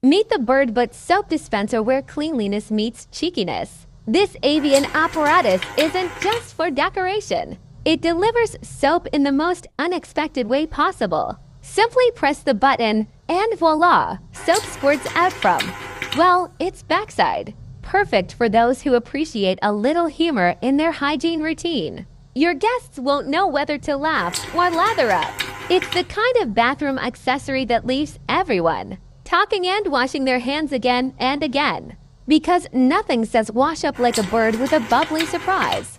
Meet the Bird But soap dispenser where cleanliness meets cheekiness. This avian apparatus isn't just for decoration. It delivers soap in the most unexpected way possible. Simply press the button and voila, soap squirts out from, well, its backside. Perfect for those who appreciate a little humor in their hygiene routine. Your guests won't know whether to laugh or lather up. It's the kind of bathroom accessory that leaves everyone talking and washing their hands again and again. Because nothing says wash up like a bird with a bubbly surprise.